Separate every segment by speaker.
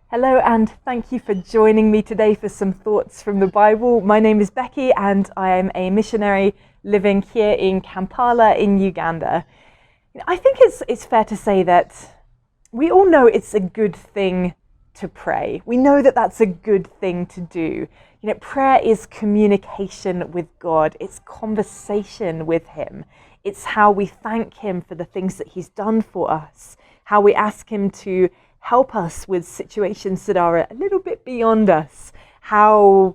Speaker 1: Hello, and thank you for joining me today for some thoughts from the Bible. My name is Becky, and I am a missionary living here in Kampala in Uganda. I think it's fair to say that we all know it's a good thing to pray. We know that that's a good thing to do. Prayer is communication with God. It's conversation with Him. It's how we thank Him for the things that He's done for us, how we ask Him to help us with situations that are a little bit beyond us, how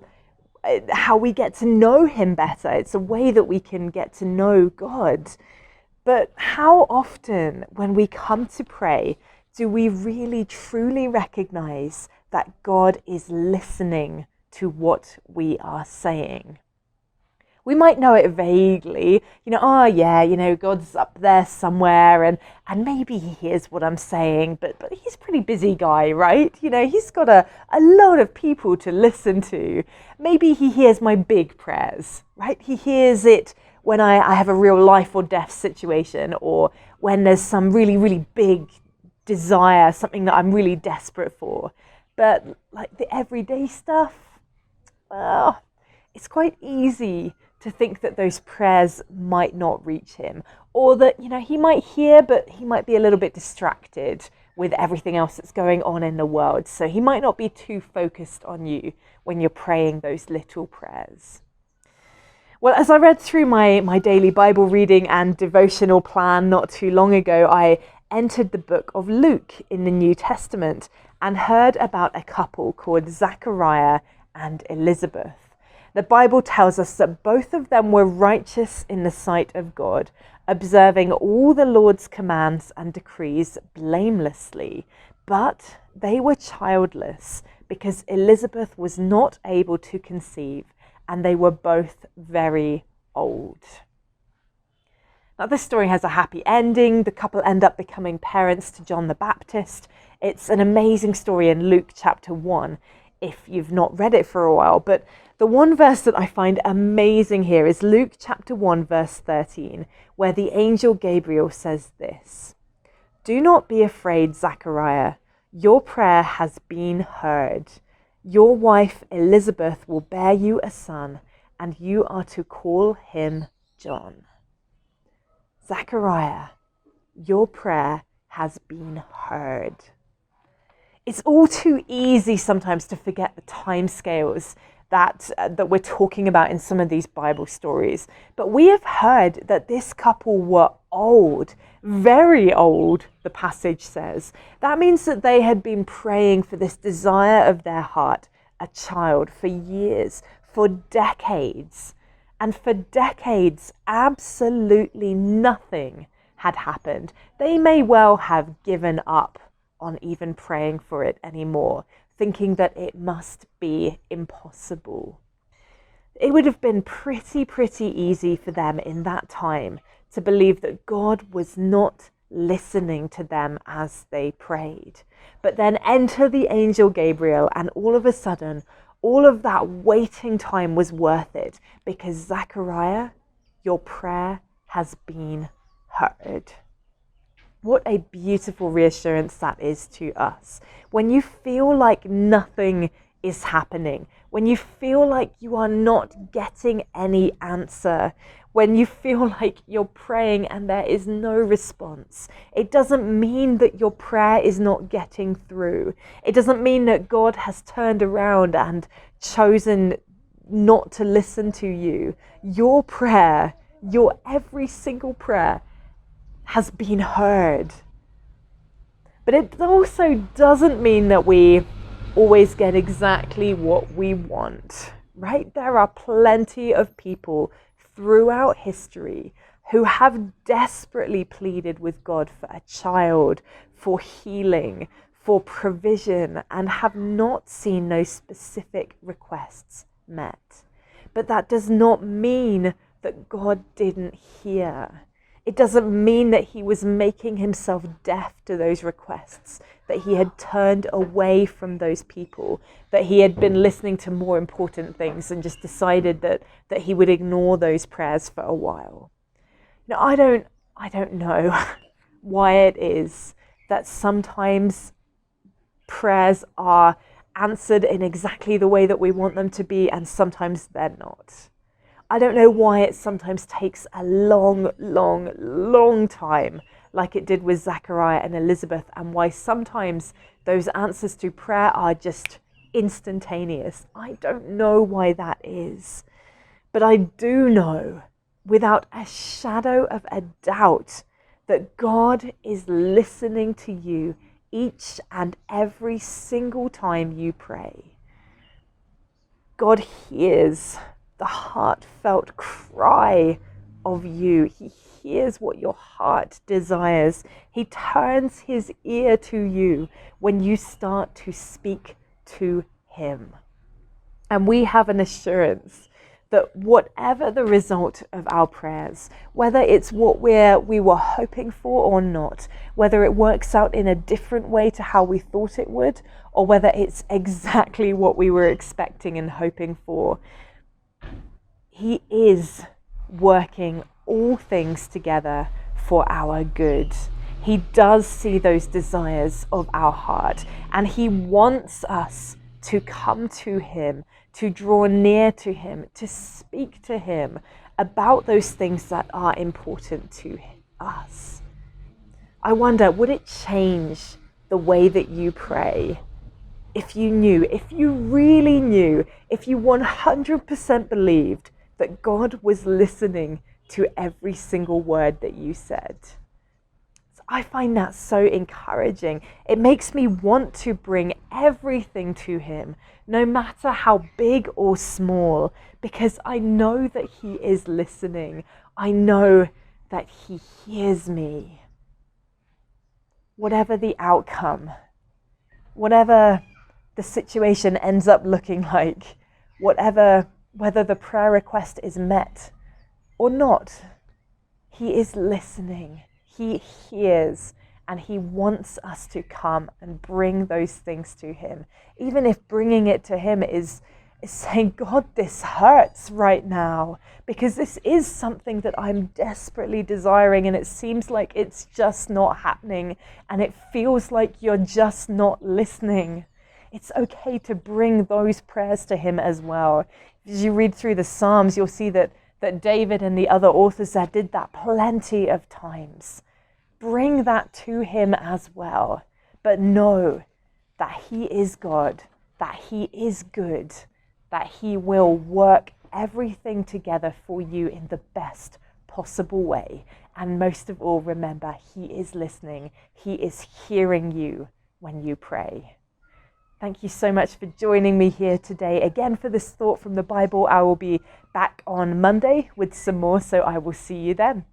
Speaker 1: we get to know Him better. It's a way that we can get to know God. But how often when we come to pray do we really truly recognize that God is listening to what we are saying? We might know it vaguely, God's up there somewhere and maybe He hears what I'm saying, but He's a pretty busy guy, right? He's got a lot of people to listen to. Maybe He hears my big prayers, right? He hears it when I have a real life or death situation, or when there's some really, really big desire, something that I'm really desperate for. But like the everyday stuff, well, it's quite easy to think that those prayers might not reach Him, or that, He might hear, but He might be a little bit distracted with everything else that's going on in the world. So He might not be too focused on you when you're praying those little prayers. Well, as I read through my daily Bible reading and devotional plan not too long ago, I entered the book of Luke in the New Testament and heard about a couple called Zachariah and Elizabeth. The Bible tells us that both of them were righteous in the sight of God, observing all the Lord's commands and decrees blamelessly. But they were childless because Elizabeth was not able to conceive, and they were both very old. Now, this story has a happy ending. The couple end up becoming parents to John the Baptist. It's an amazing story in Luke chapter 1, if you've not read it for a while. But the one verse that I find amazing here is Luke chapter 1, verse 13, where the angel Gabriel says this: "Do not be afraid, Zachariah. Your prayer has been heard. Your wife Elizabeth will bear you a son, and you are to call him John." Zachariah, your prayer has been heard. It's all too easy sometimes to forget the timescales that we're talking about in some of these Bible stories. But we have heard that this couple were old, very old, the passage says. That means that they had been praying for this desire of their heart, a child, for years, for decades. And for decades, absolutely nothing had happened. They may well have given up on even praying for it anymore, thinking that it must be impossible. It would have been pretty easy for them in that time to believe that God was not listening to them as they prayed. But then enter the angel Gabriel, and all of a sudden, all of that waiting time was worth it, because Zachariah, your prayer has been heard. What a beautiful reassurance that is to us. When you feel like nothing is happening, when you feel like you are not getting any answer, when you feel like you're praying and there is no response, it doesn't mean that your prayer is not getting through. It doesn't mean that God has turned around and chosen not to listen to you. Your prayer, your every single prayer, has been heard. But it also doesn't mean that we always get exactly what we want, right? There are plenty of people throughout history who have desperately pleaded with God for a child, for healing, for provision, and have not seen those specific requests met. But that does not mean that God didn't hear. It doesn't mean that He was making Himself deaf to those requests, that He had turned away from those people, that He had been listening to more important things and just decided that He would ignore those prayers for a while. Now, I don't know why it is that sometimes prayers are answered in exactly the way that we want them to be, and sometimes they're not. I don't know why it sometimes takes a long time, like it did with Zachariah and Elizabeth, and why sometimes those answers to prayer are just instantaneous. I don't know why that is, but I do know without a shadow of a doubt that God is listening to you each and every single time you pray. God hears the heartfelt cry of you. He hears what your heart desires. He turns his ear to you when you start to speak to him. And we have an assurance that whatever the result of our prayers, whether it's what we were hoping for or not, whether it works out in a different way to how we thought it would, or whether it's exactly what we were expecting and hoping for, he is working all things together for our good. He does see those desires of our heart, and he wants us to come to him, to draw near to him, to speak to him about those things that are important to us. I wonder, would it change the way that you pray if you knew, if you really knew, if you 100% believed that God was listening to every single word that you said? I find that so encouraging. It makes me want to bring everything to him, no matter how big or small, because I know that he is listening. I know that he hears me. Whatever the outcome, whatever the situation ends up looking like, whether the prayer request is met or not, he is listening. He hears, and he wants us to come and bring those things to him. Even if bringing it to him is saying, God, this hurts right now, because this is something that I'm desperately desiring, and it seems like it's just not happening, and it feels like you're just not listening. It's okay to bring those prayers to him as well. As you read through the Psalms, you'll see that David and the other authors there did that plenty of times. Bring that to him as well. But know that he is God, that he is good, that he will work everything together for you in the best possible way. And most of all, remember, he is listening. He is hearing you when you pray. Thank you so much for joining me here today. Again, for this thought from the Bible, I will be back on Monday with some more, so I will see you then.